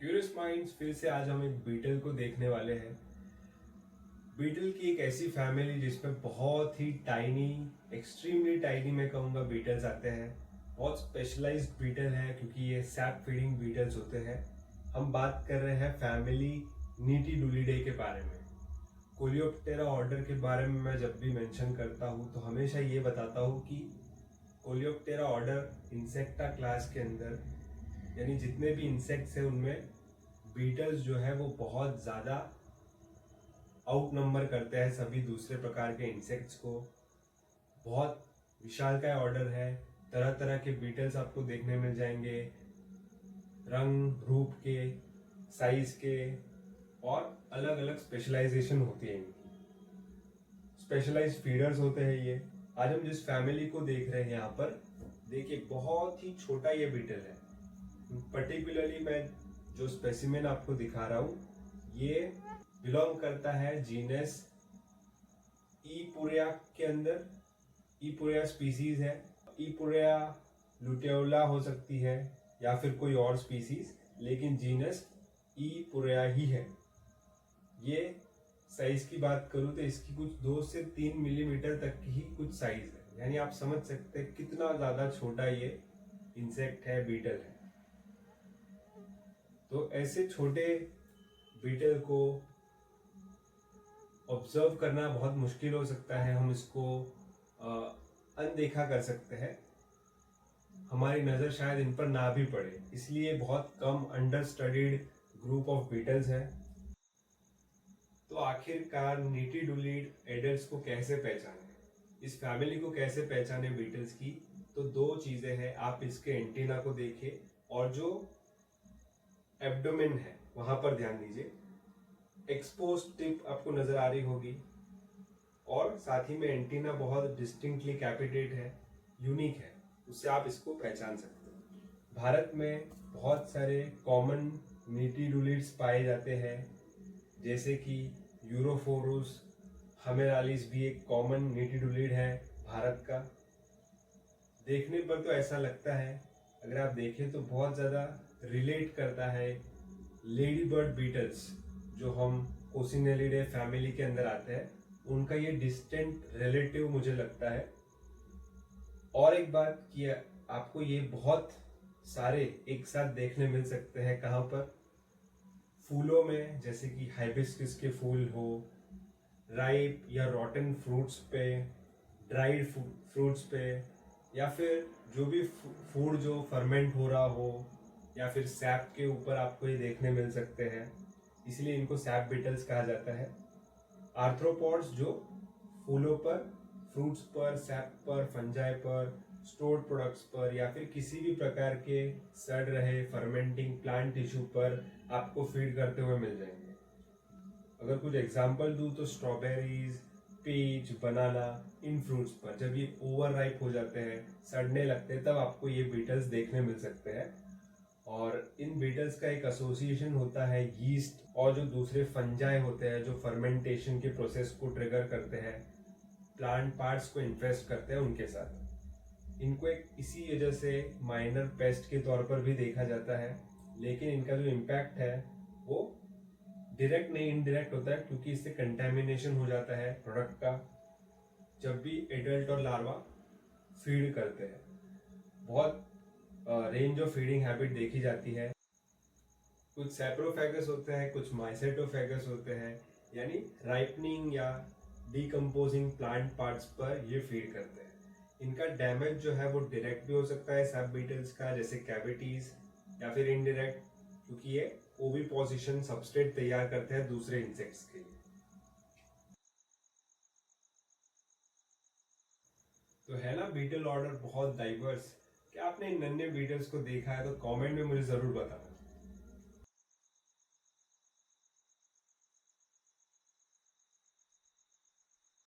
Curious minds फिर से आज हम एक बीटल को देखने वाले हैं। बीटल की एक ऐसी फैमिली जिसमें बहुत ही टाइनी, एक्सट्रीमली टाइनी मैं कहूँगा बीटल्स आते हैं। बहुत स्पेशलाइज्ड बीटल है क्योंकि ये सैप फीडिंग बीटल्स होते हैं। हम बात कर रहे हैं फैमिली नीटिडुलिडे के बारे में। कोलियोप्टेरा ऑर्डर के बारे में मैं जब भी मेंशन करता हूँ तो हमेशा ये बताता हूँ कि कोलियोप्टेरा ऑर्डर इंसेक्टा क्लास के अंदर, यानी जितने भी इंसेक्ट्स हैं उनमें बीटल्स जो है वो बहुत ज़्यादा आउट नंबर करते हैं सभी दूसरे प्रकार के इंसेक्ट्स को। बहुत विशालकाय ऑर्डर है, तरह तरह के बीटल्स आपको देखने मिल जाएंगे, रंग रूप के, साइज के, और अलग अलग स्पेशलाइजेशन होती है इनकी। स्पेशलाइज्ड फीडर्स होते हैं ये। आज हम जिस फैमिली को देख रहे हैं यहाँ पर, देखिए बहुत ही छोटा ये बीटल है। पर्टिकुलरली मैं जो स्पेसिमेन आपको दिखा रहा हूँ ये बिलोंग करता है जीनस ईपुरिया के अंदर। ईपुरिया स्पीसीज है। ईपुरिया लुटेओला हो सकती है या फिर कोई और स्पीसीज, लेकिन जीनस ईपुरिया ही है। ये साइज की बात करूं तो इसकी कुछ 2 से 3 मिलीमीटर तक की ही कुछ साइज है, यानी आप समझ सकते हैं कितना ज्यादा छोटा ये इंसेक्ट है, बीटल है। तो ऐसे छोटे बीटल को ऑब्जर्व करना बहुत मुश्किल हो सकता है। हम इसको अनदेखा कर सकते हैं, हमारी नज़र शायद इन पर ना भी पड़े, इसलिए बहुत कम understudied group of beetles है। तो आखिरकार नीटिडुलिड एडल्ट्स को कैसे पहचाने, इस फैमिली को कैसे पहचाने बीटल्स की? तो 2 चीजें हैं। आप इसके एंटीना को देखिए और जो एब्डोमेन है वहां पर ध्यान दीजिए। एक्सपोज टिप आपको नजर आ रही होगी, और साथ ही में एंटीना बहुत डिस्टिंक्टली कैपिटेट है, यूनिक है, उससे आप इसको पहचान सकते हैं। भारत में बहुत सारे कॉमन नीटिडुलिड्स पाए जाते हैं, जैसे कि यूरोफोरुस हमेरालिस भी एक कॉमन नीटिडुलिड है भारत का। देखने पर तो ऐसा लगता है, अगर आप देखें तो बहुत ज़्यादा रिलेट करता है लेडी बर्ड बीटल्स जो हम कोसिनेलिडे फैमिली के अंदर आते हैं, उनका ये डिस्टेंट रिलेटिव मुझे लगता है। और एक बात कि आपको ये बहुत सारे एक साथ देखने मिल सकते हैं, कहाँ पर? फूलों में, जैसे कि हाइबिस्कस के फूल हो, राइप या रॉटन फ्रूट्स पे, ड्राइड फ्रूट्स पे, या फिर जो भी फूड जो फर्मेंट हो रहा हो, या फिर सैप के ऊपर आपको ये देखने मिल सकते हैं, इसलिए इनको सैप बीटल्स कहा जाता है। आर्थ्रोपॉड्स जो फूलों पर, फ्रूट्स पर, सैप पर, फंजाई पर, स्टोर्ड प्रोडक्ट्स पर, या फिर किसी भी प्रकार के सड़ रहे फर्मेंटिंग प्लांट टिश्यू पर आपको फीड करते हुए मिल जाएंगे। अगर कुछ एग्जांपल दूं तो स्ट्रॉबेरीज, पीच, बनाना, इन फ्रूट्स पर जब ये ओवर राइप हो जाते हैं, सड़ने लगते हैं, तब आपको ये बीटल्स देखने मिल सकते हैं। और इन बीटल्स का एक एसोसिएशन होता है यीस्ट और जो दूसरे फंजाई होते हैं जो फर्मेंटेशन के प्रोसेस को ट्रिगर करते हैं, प्लांट पार्ट्स को इन्फेस्ट करते हैं, उनके साथ। इनको एक इसी वजह से माइनर पेस्ट के तौर पर भी देखा जाता है, लेकिन इनका जो इम्पैक्ट है वो डायरेक्ट नहीं, इनडायरेक्ट होता है, क्योंकि इससे कंटेमिनेशन हो जाता है प्रोडक्ट का जब भी एडल्ट और लार्वा फीड करते हैं। बहुत रेंज ऑफ फीडिंग हैबिट देखी जाती है। कुछ सैप्रोफेगस होते हैं, कुछ माइसेटोफेगस होते हैं, यानी राइपनिंग या डिकम्पोजिंग प्लांट पार्ट्स पर ये फीड करते हैं। इनका डैमेज जो है वो डायरेक्ट भी हो सकता है सैप बीटल्स का, जैसे कैविटीज, या फिर इनडायरेक्ट, क्योंकि ये ओविपोजिशन सबस्ट्रेट तैयार करते हैं दूसरे इंसेक्ट्स के लिए। तो है ना बीटल ऑर्डर बहुत डाइवर्स। क्या आपने इन नन्हे बीटल्स को देखा है? तो कमेंट में मुझे जरूर बताना।